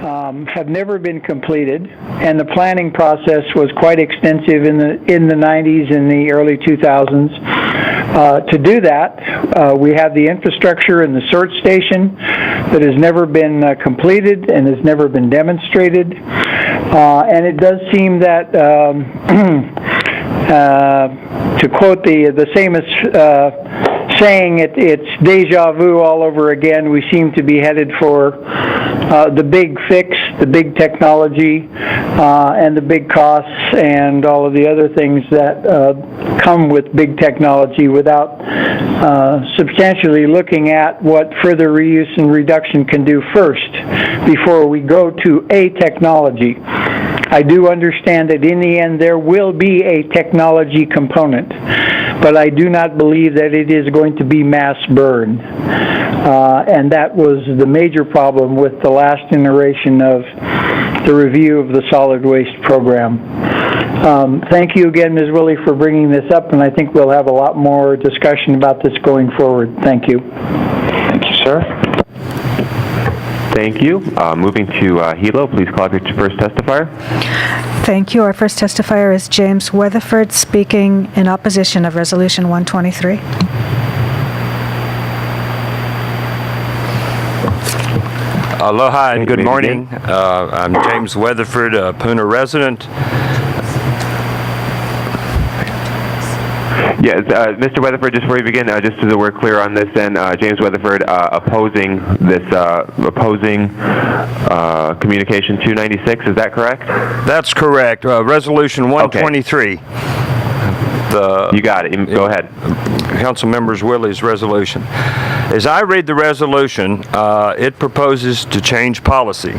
have never been completed, and the planning process was quite extensive in the 90s and the early 2000s. To do that, we have the infrastructure and the sort station that has never been completed and has never been demonstrated. And it does seem that, to quote the famous saying, it's deja vu all over again. We seem to be headed for the big fix, the big technology, and the big costs, and all of the other things that come with big technology without substantially looking at what further reuse and reduction can do first before we go to a technology. I do understand that in the end there will be a technology component, but I do not believe that it is going to be mass burn. And that was the major problem with the last iteration of the review of the solid waste program. Thank you again, Ms. Wille, for bringing this up, and I think we'll have a lot more discussion about this going forward. Thank you. Thank you, sir. Thank you. Moving to Hilo, please call up your first testifier. Thank you. Our first testifier is James Weatherford, speaking in opposition of Resolution 123. Aloha and good morning. I'm James Weatherford, a Puna resident. Yes, Mr. Weatherford, just before we begin, just so that we're clear on this, then James Weatherford opposing Communication 296. Is that correct? That's correct. Resolution 123. Okay. You got it. Go ahead. Council Members Wille's resolution. As I read the resolution, it proposes to change policy.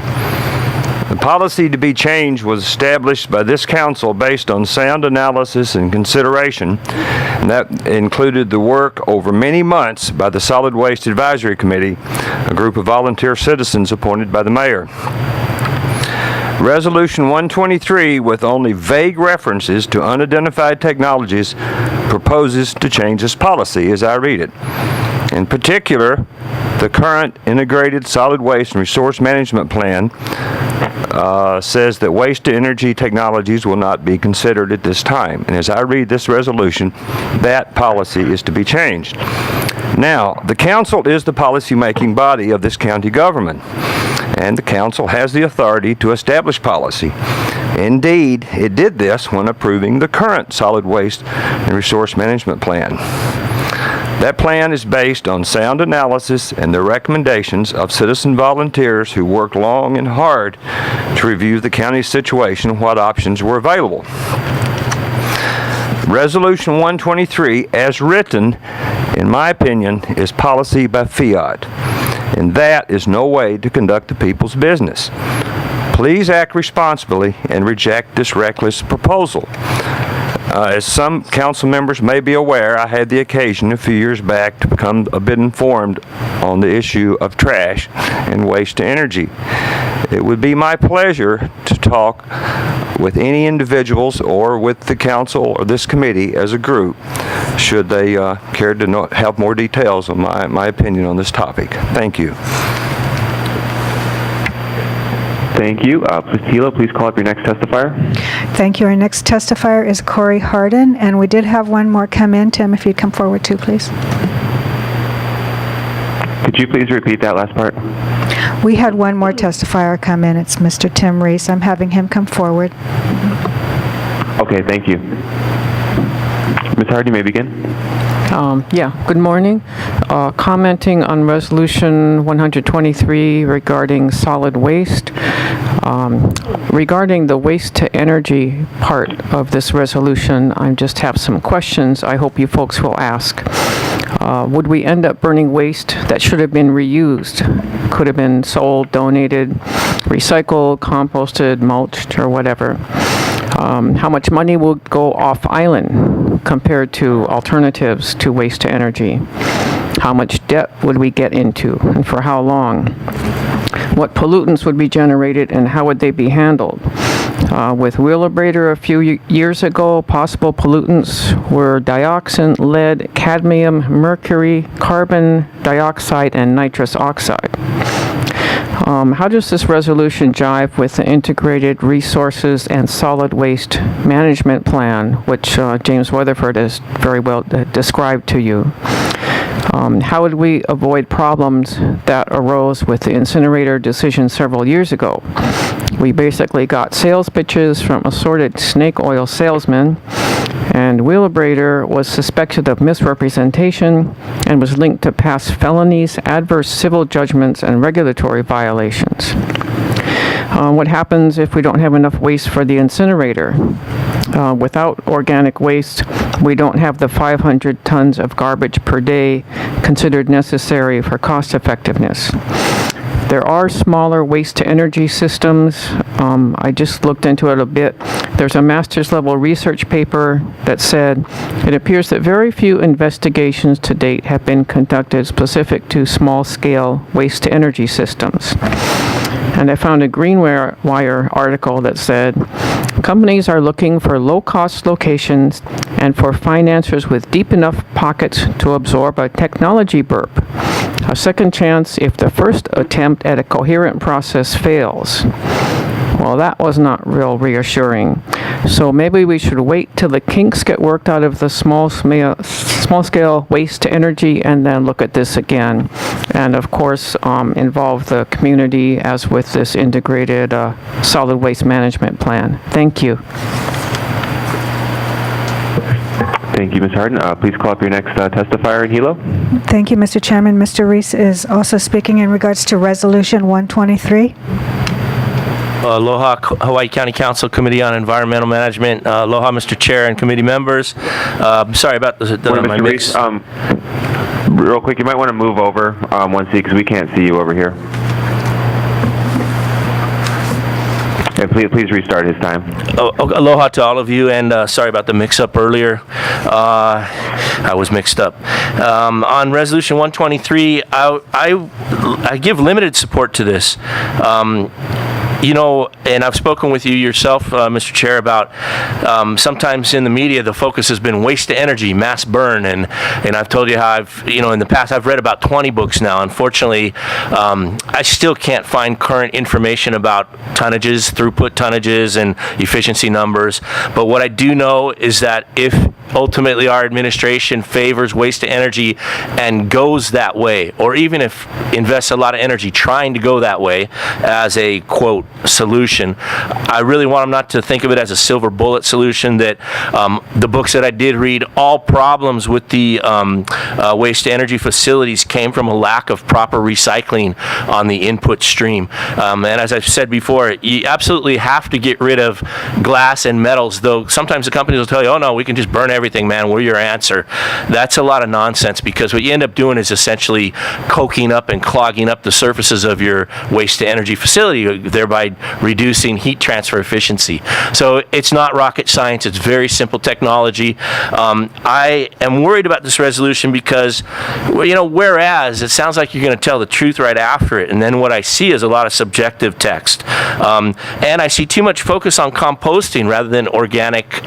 The policy to be changed was established by this council based on sound analysis and consideration, and that included the work over many months by the Solid Waste Advisory Committee, a group of volunteer citizens appointed by the mayor. Resolution 123, with only vague references to unidentified technologies, proposes to change this policy as I read it. In particular, the current Integrated Solid Waste and Resource Management Plan says that waste-to-energy technologies will not be considered at this time. And as I read this resolution, that policy is to be changed. Now, the council is the policy-making body of this county government, and the council has the authority to establish policy. Indeed, it did this when approving the current Solid Waste and Resource Management Plan. That plan is based on sound analysis and the recommendations of citizen volunteers who worked long and hard to review the county's situation and what options were available. Resolution 123, as written, in my opinion, is policy by fiat, and that is no way to conduct the people's business. Please act responsibly and reject this reckless proposal. As some council members may be aware, I had the occasion a few years back to become a bit informed on the issue of trash and waste to energy. It would be my pleasure to talk with any individuals or with the council or this committee as a group, should they care to have more details on my opinion on this topic. Thank you. Thank you. Hilo, please call up your next testifier. Thank you. Our next testifier is Corey Harden, and we did have one more come in. Tim, if you'd come forward too, please. Could you please repeat that last part? We had one more testifier come in. It's Mr. Tim Rees. I'm having him come forward. Okay, thank you. Ms. Harden, you may begin. Good morning. Commenting on Resolution 123 regarding solid waste. Regarding the waste to energy part of this resolution, I just have some questions I hope you folks will ask. Would we end up burning waste that should have been reused? Could have been sold, donated, recycled, composted, mulched, or whatever. How much money will go off island compared to alternatives to waste to energy? How much debt would we get into, and for how long? What pollutants would be generated, and how would they be handled? With Wheelabrator a few years ago, possible pollutants were dioxin, lead, cadmium, mercury, carbon dioxide, and nitrous oxide. How does this resolution jive with the integrated resources and solid waste management plan, which James Weatherford has very well described to you? How would we avoid problems that arose with the incinerator decision several years ago? We basically got sales pitches from assorted snake oil salesmen, and Wheelabrator was suspected of misrepresentation and was linked to past felonies, adverse civil judgments, and regulatory violations. What happens if we don't have enough waste for the incinerator? Without organic waste, we don't have the 500 tons of garbage per day considered necessary for cost effectiveness. There are smaller waste-to-energy systems. I just looked into it a bit. There's a master's level research paper that said it appears that very few investigations to date have been conducted specific to small-scale waste-to-energy systems. And I found a Greenwire article that said, companies are looking for low-cost locations and for financiers with deep enough pockets to absorb a technology burp. A second chance if the first attempt at a coherent process fails. Well, that was not real reassuring. So maybe we should wait till the kinks get worked out of the small-scale waste to energy and then look at this again. And of course, involve the community as with this integrated solid waste management plan. Thank you. Thank you, Ms. Harden. Please call up your next testifier in Hilo. Thank you, Mr. Chairman. Mr. Rees is also speaking in regards to Resolution 123. Aloha, Hawaii County Council Committee on Environmental Management. Aloha, Mr. Chair and committee members. Sorry about my Mr. mix. Rees, real quick, you might want to move over one seat because we can't see you over here. And please restart his time. Aloha to all of you, and sorry about the mix-up earlier. I was mixed up. On Resolution 123, I give limited support to this. You know, and I've spoken with you yourself, Mr. Chair, about sometimes in the media the focus has been waste to energy, mass burn, and I've told you how in the past I've read about 20 books now. Unfortunately, I still can't find current information about tonnages, throughput tonnages, and efficiency numbers. But what I do know is that if ultimately our administration favors waste to energy and goes that way, or even if invests a lot of energy trying to go that way as a, quote, solution, I really want them not to think of it as a silver bullet solution, that the books that I did read, all problems with the waste to energy facilities came from a lack of proper recycling on the input stream. And as I've said before, you absolutely have to get rid of glass and metals, though sometimes the companies will tell you, oh no, we can just burn everything, man, we're your answer. That's a lot of nonsense, because what you end up doing is essentially coking up and clogging up the surfaces of your waste to energy facility, thereby reducing heat transfer efficiency. So it's not rocket science, it's very simple technology. I am worried about this resolution because, whereas it sounds like you're going to tell the truth right after it, and then what I see is a lot of subjective text. And I see too much focus on composting rather than organic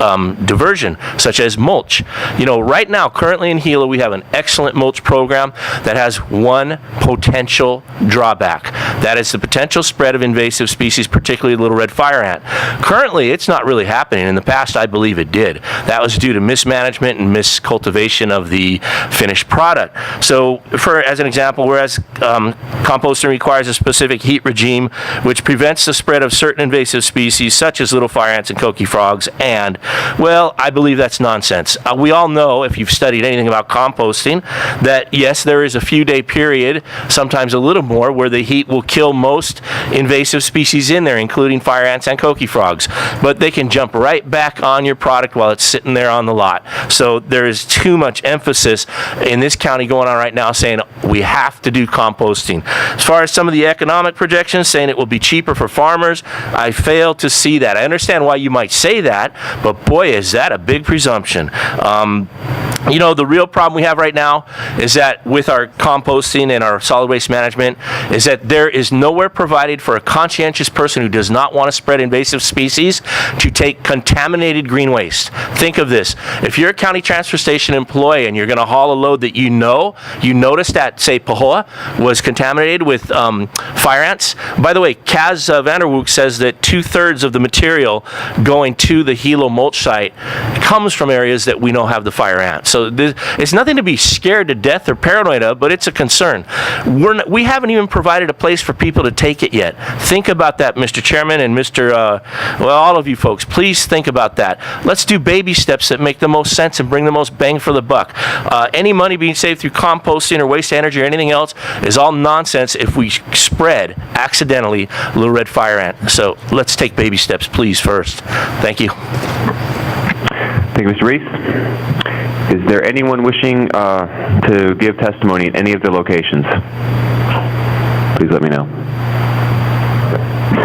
diversion, such as mulch. Right now, currently in Hilo, we have an excellent mulch program that has one potential drawback. That is the potential spread of invasive species, particularly little red fire ant. Currently, it's not really happening. In the past, I believe it did. That was due to mismanagement and miscultivation of the finished product. So, as an example, whereas composting requires a specific heat regime which prevents the spread of certain invasive species such as little fire ants and coqui frogs, and, well, I believe that's nonsense. We all know, if you've studied anything about composting, that yes, there is a few day period, sometimes a little more, where the heat will kill most invasive species in there, including fire ants and coqui frogs. But they can jump right back on your product while it's sitting there on the lot. So there is too much emphasis in this county going on right now saying we have to do composting. As far as some of the economic projections saying it will be cheaper for farmers, I fail to see that. I understand why you might say that, but boy, is that a big presumption. You know, the real problem we have right now is that with our composting and our solid waste management is that there is nowhere provided for a conscientious person who does not want to spread invasive species to take contaminated green waste. Think of this. If you're a county transfer station employee and you're going to haul a load that you noticed that, say, Pahoa was contaminated with fire ants. By the way, Kaz Vanderwoek says that 2/3 of the material going to the Hilo mulch site comes from areas that we know have the fire ants. So it's nothing to be scared to death or paranoid of, but it's a concern. We haven't even provided a place for people to take it yet. Think about that, Mr. Chairman and all of you folks. Please think about that. Let's do baby steps that make the most sense and bring the most bang for the buck. Any money being saved through composting or waste energy or anything else is all nonsense if we spread accidentally little red fire ant. So let's take baby steps, please, first. Thank you. Thank you, Mr. Rees. Is there anyone wishing to give testimony at any of the locations? Please let me know.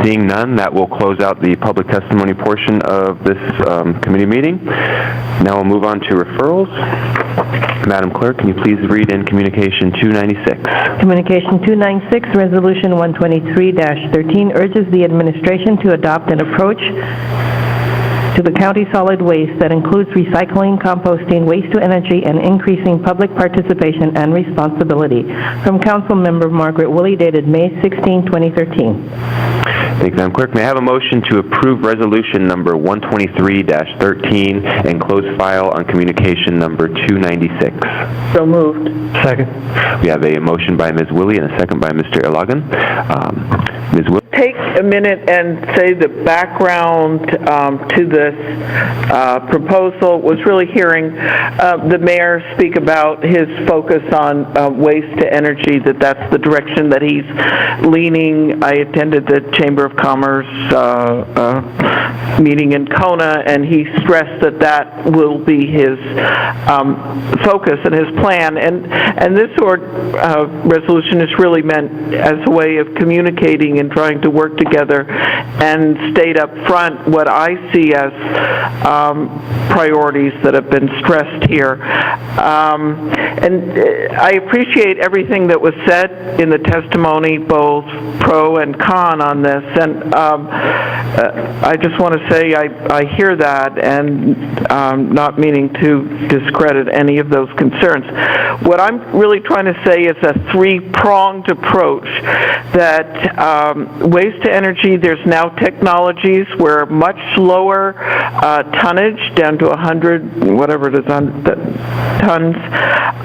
Seeing none, that will close out the public testimony portion of this committee meeting. Now we'll move on to referrals. Madam Clerk, can you please read in Communication 296? Communication 296, Resolution 123-13 urges the administration to adopt an approach to the county solid waste that includes recycling, composting, waste to energy, and increasing public participation and responsibility. From Council Member Margaret Wille, dated May 16, 2013. Thank you, Madam Clerk. May I have a motion to approve resolution number 123-13 and close file on communication number 296? So moved. Second. We have a motion by Ms. Wille and a second by Mr. Ilagan. Ms. Wille? Take a minute and say the background to this proposal was really hearing the mayor speak about his focus on waste to energy, that's the direction that he's leaning. I attended the Chamber of Commerce meeting in Kona, and he stressed that will be his focus and his plan. And this resolution is really meant as a way of communicating and trying to work together and state up front what I see as priorities that have been stressed here. And I appreciate everything that was said in the testimony, both pro and con on this. And I just want to say I hear that, and not meaning to discredit any of those concerns. What I'm really trying to say is a three-pronged approach that waste to energy, there's now technologies where much lower tonnage, down to 100, whatever it is, tons,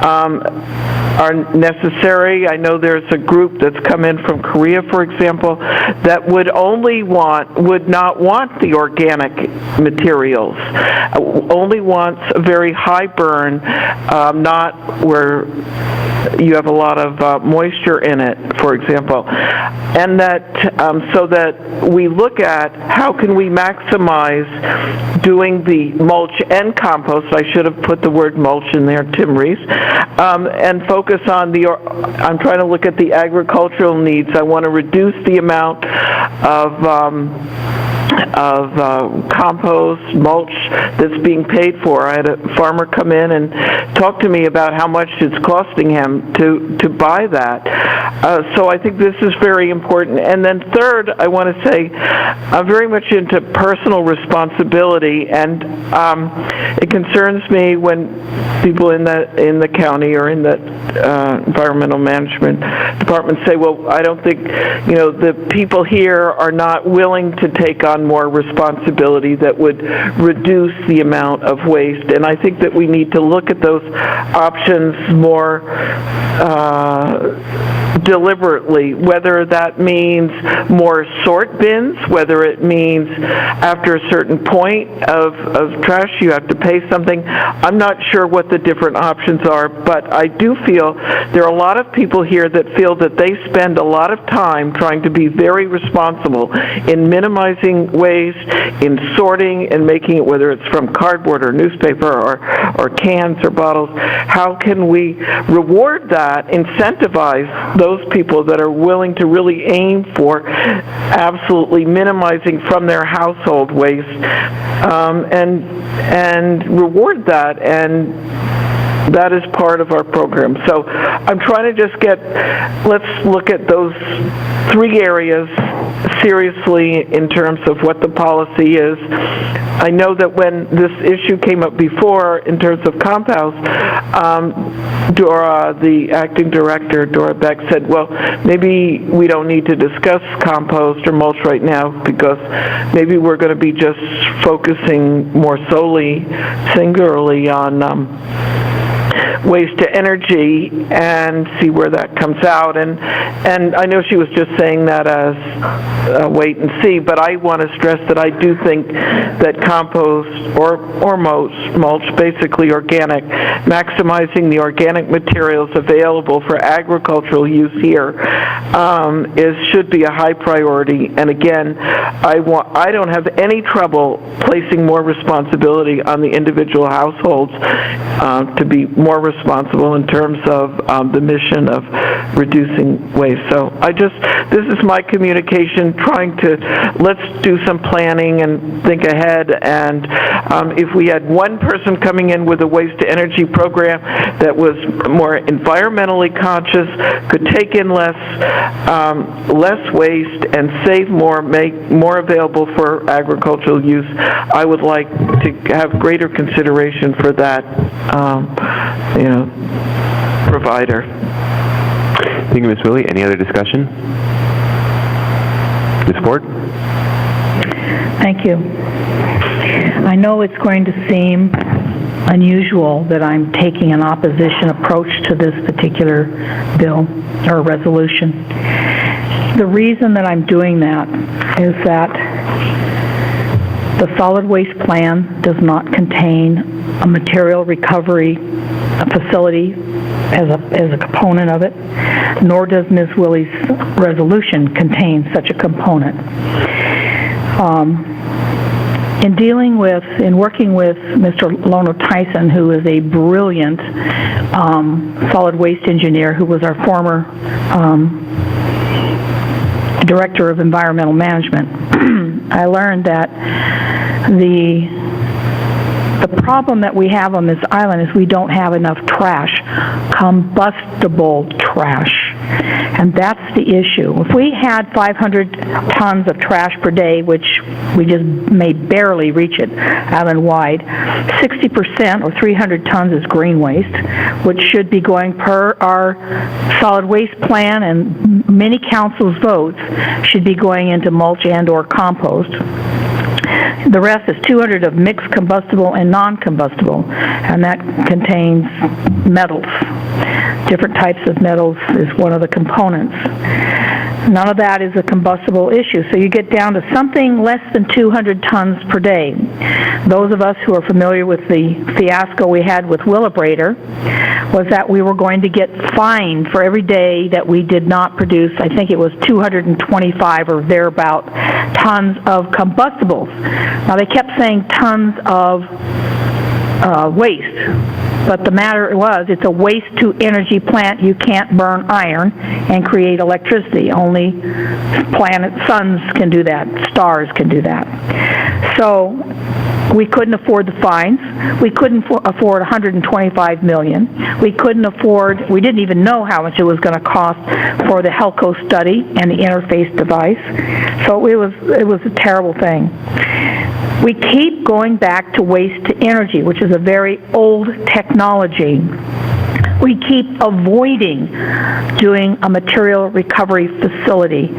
are necessary. I know there's a group that's come in from Korea, for example, that would not want the organic materials, only wants a very high burn, not where you have a lot of moisture in it, for example. And that so that we look at how can we maximize doing the mulch and compost. I should have put the word mulch in there, Tim Rees, and focus on I'm trying to look at the agricultural needs. I want to reduce the amount of compost, mulch that's being paid for. I had a farmer come in and talk to me about how much it's costing him to buy that. So I think this is very important. And then third, I want to say I'm very much into personal responsibility, and it concerns me when people in the county or in the environmental management department say, well, I don't think, the people here are not willing to take on more responsibility that would reduce the amount of waste. And I think that we need to look at those options more deliberately, whether that means more sort bins, whether it means after a certain point of trash you have to pay something. I'm not sure what the different options are, but I do feel there are a lot of people here that feel that they spend a lot of time trying to be very responsible in minimizing waste, in sorting and making it, whether it's from cardboard or newspaper or cans or bottles. How can we reward that, incentivize those people that are willing to really aim for absolutely minimizing from their household waste, and reward that and That is part of our program. So I'm trying to just let's look at those 3 areas seriously in terms of what the policy is. I know that when this issue came up before in terms of compost, Dora, the acting director, Dora Beck, said, well, maybe we don't need to discuss compost or mulch right now because maybe we're going to be just focusing more solely, singularly on waste to energy and see where that comes out. And I know she was just saying that as wait and see, but I want to stress that I do think that compost or mulch, basically organic, maximizing the organic materials available for agricultural use here should be a high priority. And again, I don't have any trouble placing more responsibility on the individual households to be more responsible in terms of the mission of reducing waste. So this is my communication, trying to, let's do some planning and think ahead. And if we had one person coming in with a waste to energy program that was more environmentally conscious, could take in less waste and save more, make more available for agricultural use, I would like to have greater consideration for that provider. Thank you, Ms. Wille. Any other discussion? Ms. Ford? Thank you. I know it's going to seem unusual that I'm taking an opposition approach to this particular bill or resolution. The reason that I'm doing that is that the solid waste plan does not contain a material recovery facility as a component of it, nor does Ms. Wille's resolution contain such a component. In working with Mr. Lono Tyson, who is a brilliant solid waste engineer, who was our former Director of Environmental Management, I learned that the problem that we have on this island is we don't have enough trash, combustible trash, and that's the issue. If we had 500 tons of trash per day, which we just may barely reach it island-wide, 60% or 300 tons is green waste, which should be going per our solid waste plan, and many council's votes should be going into mulch and or compost. The rest is 200 of mixed combustible and non-combustible, and that contains metals. Different types of metals is one of the components. None of that is a combustible issue, so you get down to something less than 200 tons per day. Those of us who are familiar with the fiasco we had with Willebrator was that we were going to get fined for every day that we did not produce, I think it was 225 or thereabout, tons of combustibles. Now, they kept saying tons of waste, but the matter was it's a waste-to-energy plant. You can't burn iron and create electricity. Only suns can do that. Stars can do that. So we couldn't afford the fines. We couldn't afford $125 million. We didn't even know how much it was going to cost for the Helco study and the interface device. So it was a terrible thing. We keep going back to waste to energy, which is a very old technology. We keep avoiding doing a material recovery facility,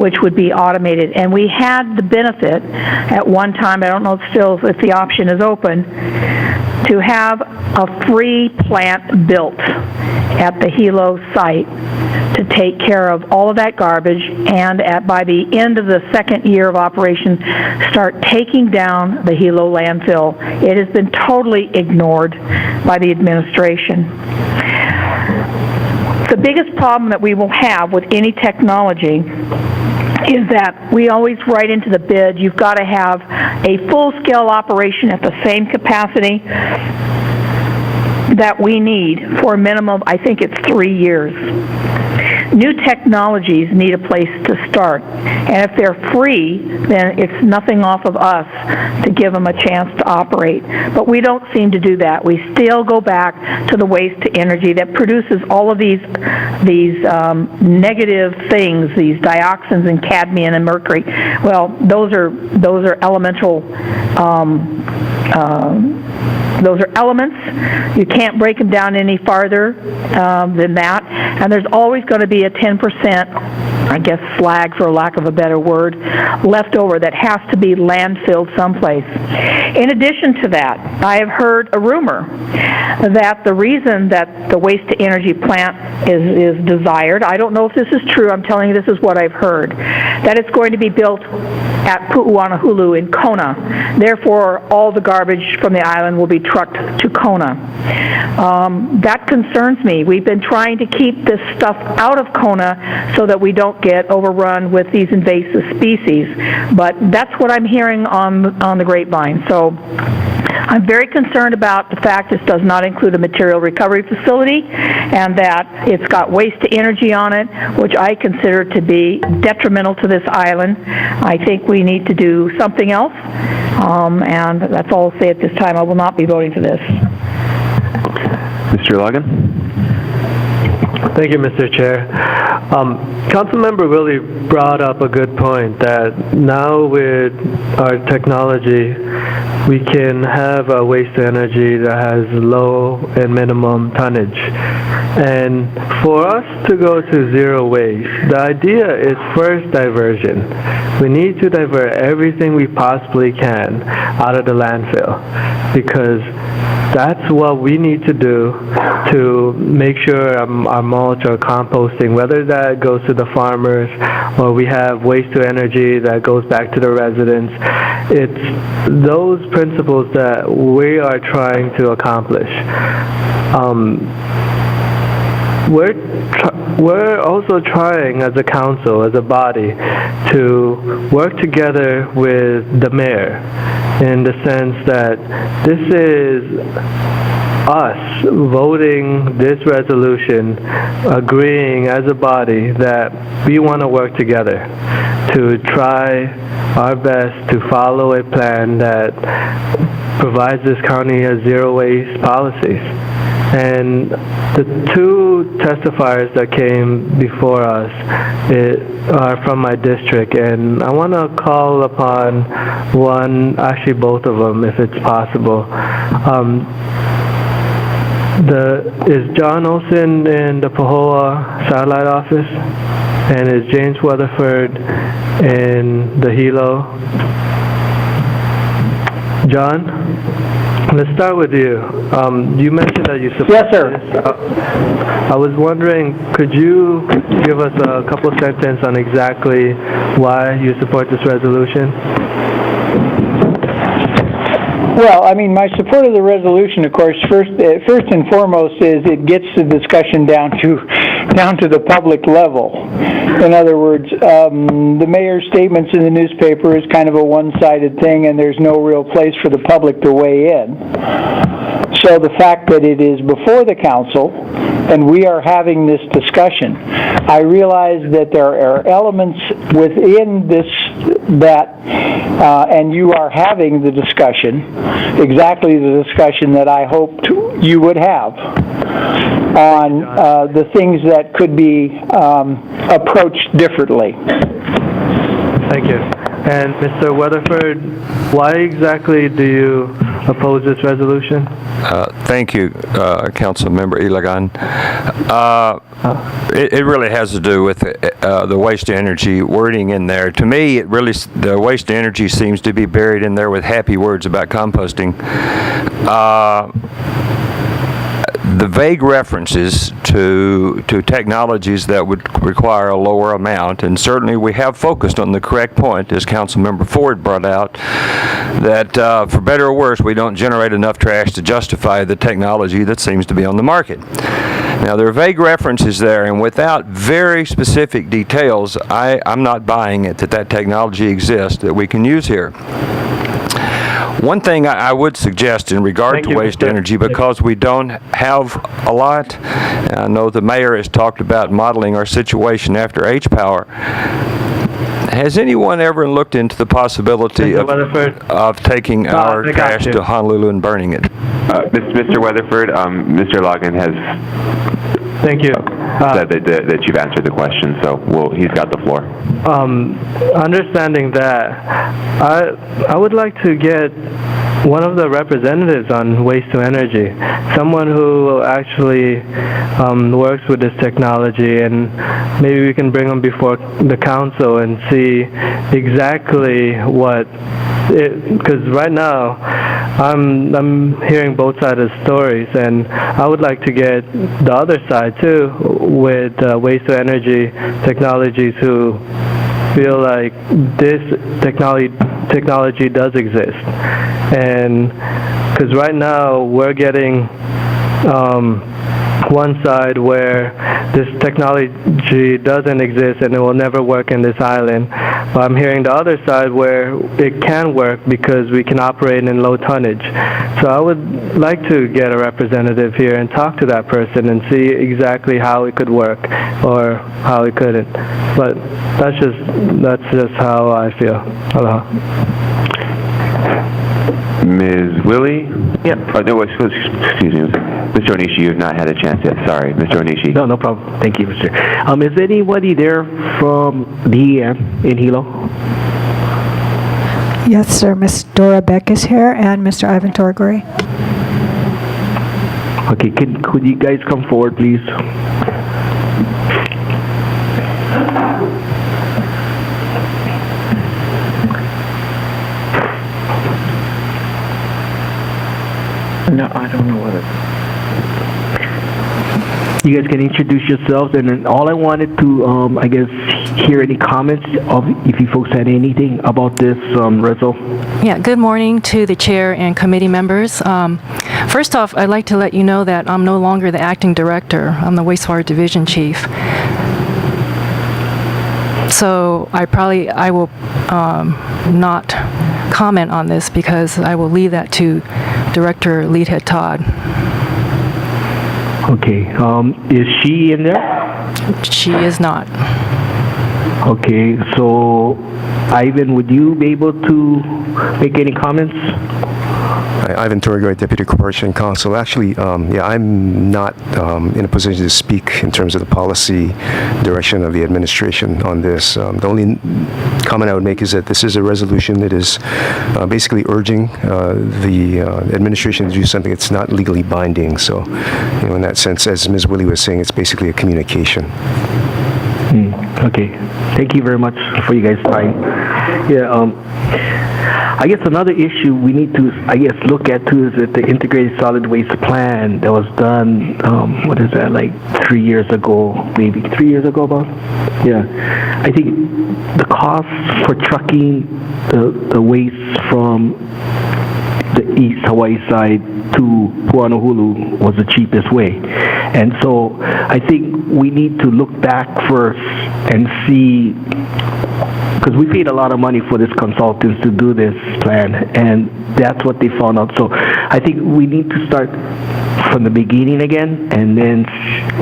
which would be automated. And we had the benefit at one time, I don't know if the option is open, to have a free plant built at the Hilo site to take care of all of that garbage, and by the end of the second year of operation, start taking down the Hilo landfill. It has been totally ignored by the administration. The biggest problem that we will have with any technology is that we always write into the bid, you've got to have a full-scale operation at the same capacity that we need for a minimum, I think it's 3 years. new technologies need a place to start. And if they're free, then it's nothing off of us to give them a chance to operate. But we don't seem to do that. We still go back to the waste to energy that produces all of these negative things, these dioxins and cadmium and mercury. Well, those are elemental. Those are elements. You can't break them down any farther than that. And there's always going to be a 10%, I guess, slag, for lack of a better word, left over that has to be landfilled someplace. In addition to that, I have heard a rumor that the reason that the waste-to-energy plant is desired, I don't know if this is true, I'm telling you this is what I've heard, that it's going to be built at Puuanahulu in Kona. Therefore, all the garbage from the island will be trucked to Kona. That concerns me. We've been trying to keep this stuff out of Kona so that we don't get overrun with these invasive species. But that's what I'm hearing on the grapevine. So I'm very concerned about the fact this does not include a material recovery facility and that it's got waste to energy on it, which I consider to be detrimental to this island. I think we need to do something else, and that's all I'll say at this time. I will not be voting for this. Mr. Ilagan? Thank you, Mr. Chair. Councilmember Wille brought up a good point that now with our technology, we can have a waste energy that has low and minimum tonnage. And for us to go to zero waste, the idea is first diversion. We need to divert everything we possibly can out of the landfill because that's what we need to do to make sure our mulch or composting, whether that goes to the farmers or we have waste to energy that goes back to the residents, it's those principles that we are trying to accomplish. We're also trying as a council, as a body, to work together with the mayor in the sense that this is us voting this resolution, agreeing as a body that we want to work together to try our best to follow a plan that provides this county a zero waste policies. And the two testifiers that came before us are from my district, and I want to call upon one, actually both of them, if it's possible. Is Jon Olson in the Pahoa satellite office? And is James Weatherford in the Hilo? John? Let's start with you. You mentioned that you support Yes, sir. this. I was wondering, could you give us a couple sentences on exactly why you support this resolution? Well, I mean, my support of the resolution, of course, first and foremost, is it gets the discussion down to the public level. In other words, the mayor's statements in the newspaper is kind of a one-sided thing, and there's no real place for the public to weigh in. So the fact that it is before the council and we are having this discussion, I realize that there are elements within this that, and you are having the discussion, exactly the discussion that I hoped you would have on the things that could be approached differently. Thank you. And Mr. Weatherford, why exactly do you oppose this resolution? Thank you, Council Member Ilagan. It really has to do with the waste energy wording in there. To me, the waste energy seems to be buried in there with happy words about composting. The vague references to technologies that would require a lower amount, and certainly we have focused on the correct point, as Councilmember Ford brought out, that for better or worse, we don't generate enough trash to justify the technology that seems to be on the market. Now, there are vague references there, and without very specific details, I'm not buying it that technology exists that we can use here. One thing I would suggest in regard Thank to you, waste Mr. energy, because we don't have a lot, and I know the mayor has talked about modeling our situation after H-Power. Has anyone ever looked into the possibility Mr. Weatherford. of taking our I got trash you. to Honolulu and burning it? Mr. Weatherford, Mr. Ilagan has Thank you. said that you've answered the question, so he's got the floor. Understanding that, I would like to get one of the representatives on waste to energy, someone who actually works with this technology, and maybe we can bring them before the council and see exactly what. Because right now, I'm hearing both sides of stories, and I would like to get the other side too, with waste to energy technologies who feel like this technology does exist. And because right now we're getting one side where this technology doesn't exist and it will never work in this island, but I'm hearing the other side where it can work because we can operate in low tonnage. So I would like to get a representative here and talk to that person and see exactly how it could work or how it couldn't. But that's just how I feel. Aloha. Ms. Wille? Yep. Oh, no, excuse me. Mr. Onishi, you have not had a chance yet. Sorry, Mr. Onishi. No problem. Thank you, Mr. Is anybody there from DEM in Hilo? Yes, sir. Miss Dora Beck is here, and Mr. Ivan Torigoe. Okay, could you guys come forward, please? No, I don't know what it. You guys can introduce yourselves, and then all I wanted to, I guess, hear any comments of if you folks had anything about this, Reso. Yeah, good morning to the chair and committee members. First off, I'd like to let you know that I'm no longer the acting director. I'm the Wastewater Division Chief. So I will not comment on this because I will leave that to Director Leithhead Todd. Okay, is she in there? She is not. Okay, so Ivan, would you be able to make any comments? Ivan Torigoe, Deputy Corporation Counsel. Actually, I'm not in a position to speak in terms of the policy direction of the administration on this. The only comment I would make is that this is a resolution that is basically urging the administration to do something that's not legally binding. So, in that sense, as Ms. Wille was saying, it's basically a communication. Okay, thank you very much for you guys' time. Yeah, I guess another issue we need to, look at too is that the integrated solid waste plan that was done, what is that, like 3 years ago, maybe 3 years ago about? Yeah. I think the cost for trucking the waste from the East Hawaii side to Puuanahulu was the cheapest way. And so I think we need to look back first and see, because we paid a lot of money for these consultants to do this plan, and that's what they found out. So I think we need to start from the beginning again, and then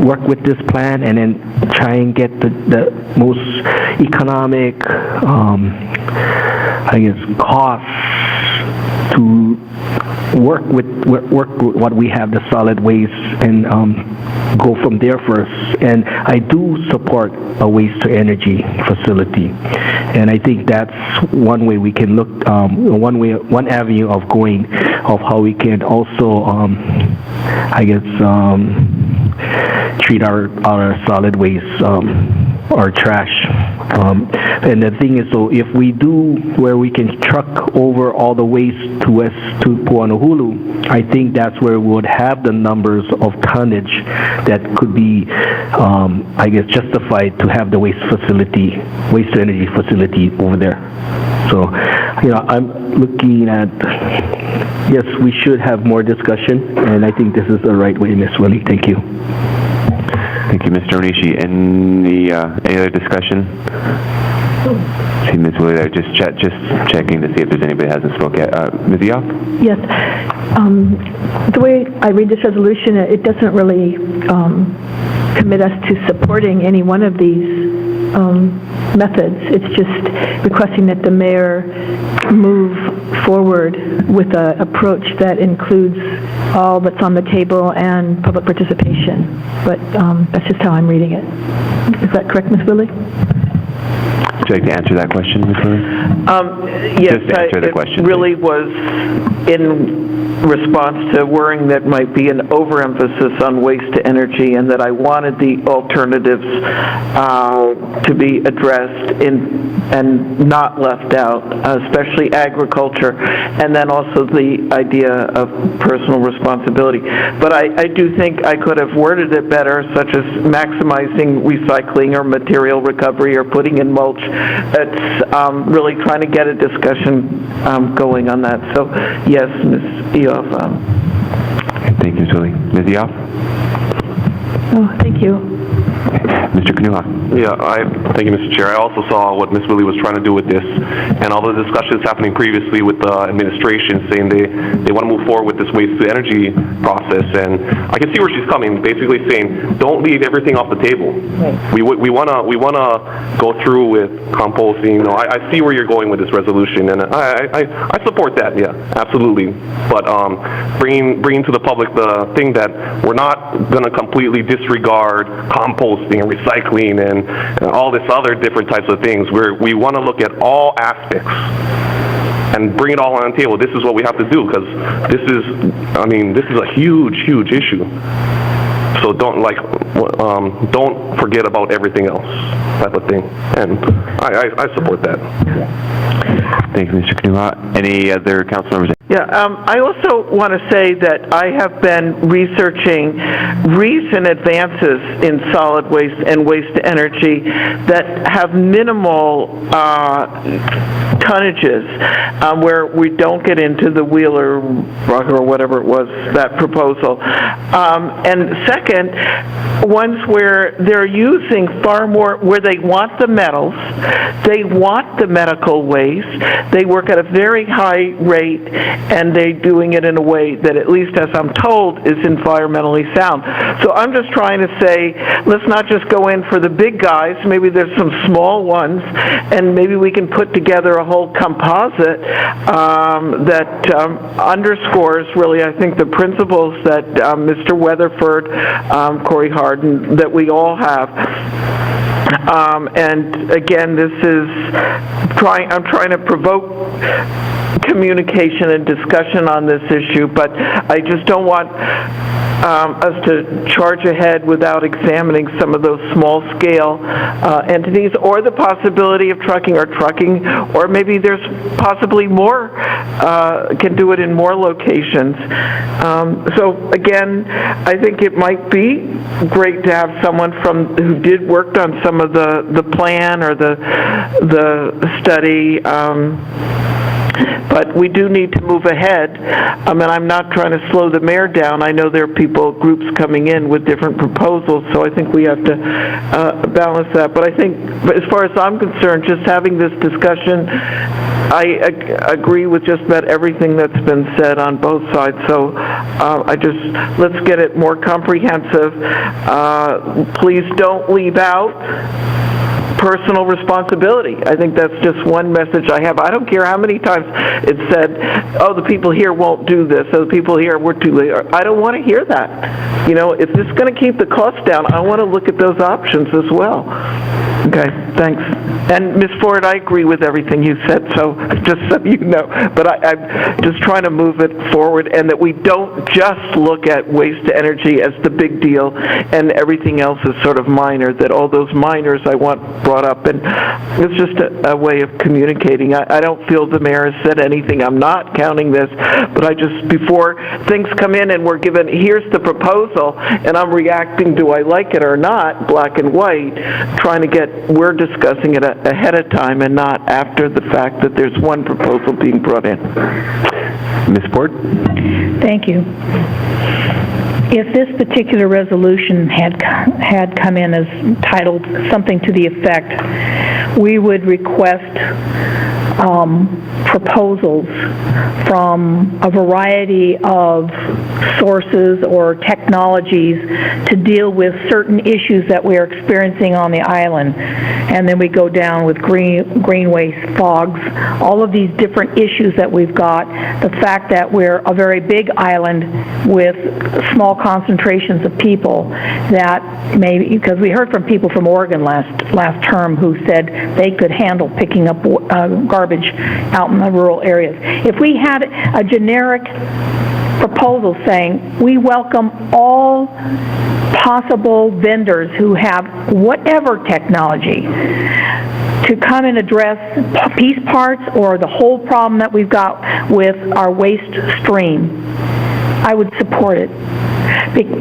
work with this plan, and then try and get the most economic, costs to work with what we have, the solid waste, and go from there first. And I do support a waste to energy facility, and I think that's one way we can look, one avenue of going, of how we can also, treat our solid waste, our trash. And the thing is, so if we do where we can truck over all the waste to Puuanahulu, I think that's where we would have the numbers of tonnage that could be, justified to have the waste to energy facility over there. So, I'm looking at, yes, we should have more discussion, and I think this is the right way, Ms. Wille. Thank you. Thank you, Mr. Onishi. Any other discussion? See Ms. Wille there, just checking to see if there's anybody that hasn't spoken yet. Ms. Eoff? Yes. The way I read this resolution, it doesn't really commit us to supporting any one of these methods. It's just requesting that the mayor move forward with an approach that includes all that's on the table and public participation. But that's just how I'm reading it. Is that correct, Ms. Wille? Would you like to answer that question, Ms. Wille? Yes, Just answer the question, it really was in response to worrying that might be an overemphasis on waste to energy, and that I wanted the alternatives to be addressed and not left out, especially agriculture, and then also the idea of personal responsibility. But I do think I could have worded it better, such as maximizing recycling or material recovery or putting in mulch. It's really trying to get a discussion going on that. So, yes, Ms. Eoff. Thank you, Ms. Wille. Ms. Eoff? Oh, thank you. Mr. Kanuha? Yeah, thank you, Mr. Chair. I also saw what Ms. Wille was trying to do with this, and all the discussions happening previously with the administration saying they want to move forward with this waste to energy process, and I can see where she's coming, basically saying don't leave everything off the table. Right. We want to go through with composting. You know, I see where you're going with this resolution, and I support that. Yeah, absolutely. But bringing to the public the thing that we're not going to completely disregard composting and recycling and all this other different types of things, where we want to look at all aspects and bring it all on the table. This is what we have to do, because this is a huge issue. So don't forget about everything else, type of thing. And I support that. Thank you, Mr. Kanuha. Any other council members? Yeah, I also want to say that I have been researching recent advances in solid waste and waste to energy that have minimal tonnages, where we don't get into the Wheeler or whatever it was, that proposal. And second, ones where they're using far more, where they want the metals, they want the medical waste, they work at a very high rate, and they're doing it in a way that, at least as I'm told, is environmentally sound. So I'm just trying to say, let's not just go in for the big guys. Maybe there's some small ones, and maybe we can put together a whole composite that underscores, really, I think, the principles that Mr. Weatherford, Corey Harden, that we all have. And again, this is I'm trying to provoke communication and discussion on this issue, but I just don't want us to charge ahead without examining some of those small-scale entities, or the possibility of trucking, or maybe there's possibly more, can do it in more locations. So again, I think it might be great to have someone who did work on some of the plan or the study. But we do need to move ahead. And I'm not trying to slow the mayor down. I know there are groups coming in with different proposals, so I think we have to balance that. But I think, as far as I'm concerned, just having this discussion, I agree with just about everything that's been said on both sides. So let's get it more comprehensive. Please don't leave out personal responsibility. I think that's just one message I have. I don't care how many times it's said, oh, the people here won't do this, oh, the people here, we're too late. I don't want to hear that. You know, if this is going to keep the cost down, I want to look at those options as well. Okay, thanks. And Ms. Ford, I agree with everything you said, so just so you know. But I'm just trying to move it forward, and that we don't just look at waste to energy as the big deal and everything else is sort of minor, that all those minors I want brought up. And it's just a way of communicating. I don't feel the mayor has said anything. I'm not counting this, but I just, before things come in and we're given, here's the proposal, and I'm reacting, do I like it or not, black and white, trying to get, we're discussing it ahead of time and not after the fact that there's one proposal being brought in. Ms. Ford? Thank you. if this particular resolution had come in as titled something to the effect, we would request proposals from a variety of sources or technologies to deal with certain issues that we are experiencing on the island. And then we go down with green waste, fogs, all of these different issues that we've got. The fact that we're a very big island with small concentrations of people that maybe, because we heard from people from Oregon last term who said they could handle picking up garbage out in the rural areas. If we had a generic proposal saying we welcome all possible vendors who have whatever technology to come and address piece parts or the whole problem that we've got with our waste stream, I would support it.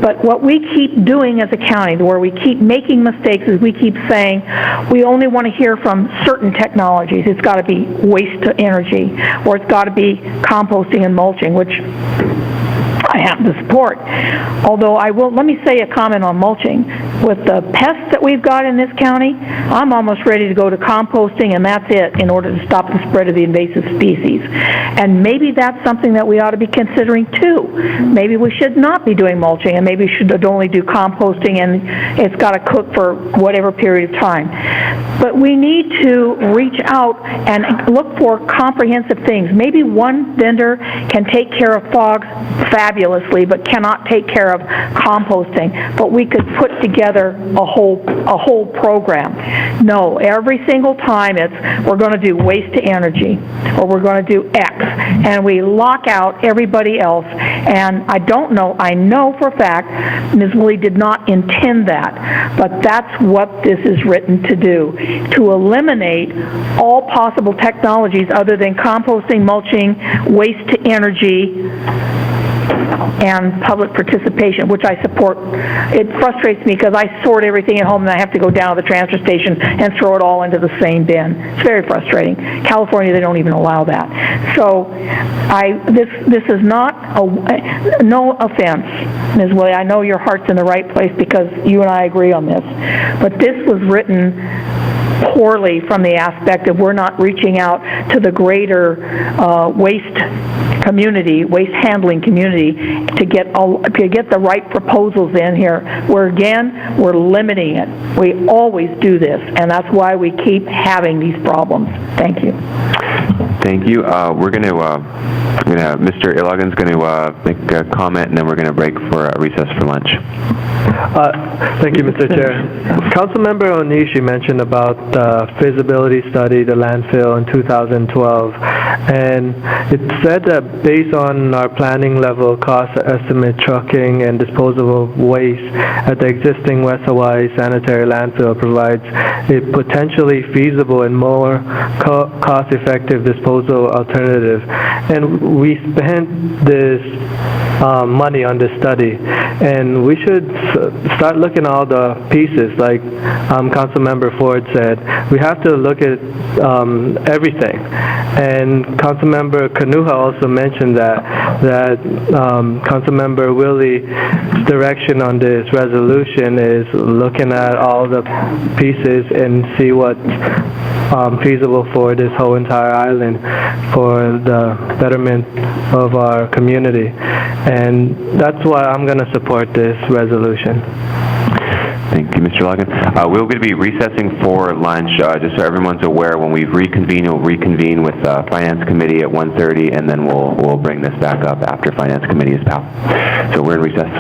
But what we keep doing as a county, where we keep making mistakes, is we keep saying we only want to hear from certain technologies. It's got to be waste to energy, or it's got to be composting and mulching, which I happen to support. Although let me say a comment on mulching. With the pests that we've got in this county, I'm almost ready to go to composting, and that's it, in order to stop the spread of the invasive species. And maybe that's something that we ought to be considering too. Maybe we should not be doing mulching, and maybe we should only do composting, and it's got to cook for whatever period of time. But we need to reach out and look for comprehensive things. Maybe one vendor can take care of fogs fabulously, but cannot take care of composting. But we could put together a whole program. No, every single time we're going to do waste to energy, or we're going to do X, and we lock out everybody else. And I know for a fact Ms. Wille did not intend that, but that's what this is written to do, to eliminate all possible technologies other than composting, mulching, waste to energy, and public participation, which I support. It frustrates me because I sort everything at home and I have to go down to the transfer station and throw it all into the same bin. It's very frustrating. California, they don't even allow that. So this is not no offense, Ms. Wille. I know your heart's in the right place because you and I agree on this. But this was written poorly from the aspect of we're not reaching out to the greater waste handling community to get the right proposals in here. We're limiting it. We always do this, and that's why we keep having these problems. Thank you. Thank you. Mr. Ilagan's going to make a comment, and then we're going to break for a recess for lunch. Thank you, Mr. Chair. Councilmember Onishi mentioned about the feasibility study, the landfill in 2012, and it said that based on our planning level cost estimate, trucking and disposable waste at the existing West Hawaii sanitary landfill provides a potentially feasible and more cost-effective disposal alternative. And we spent this money on this study, and we should start looking at all the pieces. Like Councilmember Ford said, we have to look at everything. And Councilmember Kanuha also mentioned that Councilmember Wille's direction on this resolution is looking at all the pieces and see what's feasible for this whole entire island for the betterment of our community. And that's why I'm going to support this resolution. Thank you, Mr. Ilagan. We're going to be recessing for lunch, just so everyone's aware. When we reconvene, we'll reconvene with Finance Committee at 1:30, and then we'll bring this back up after Finance Committee is out. So we're in recess.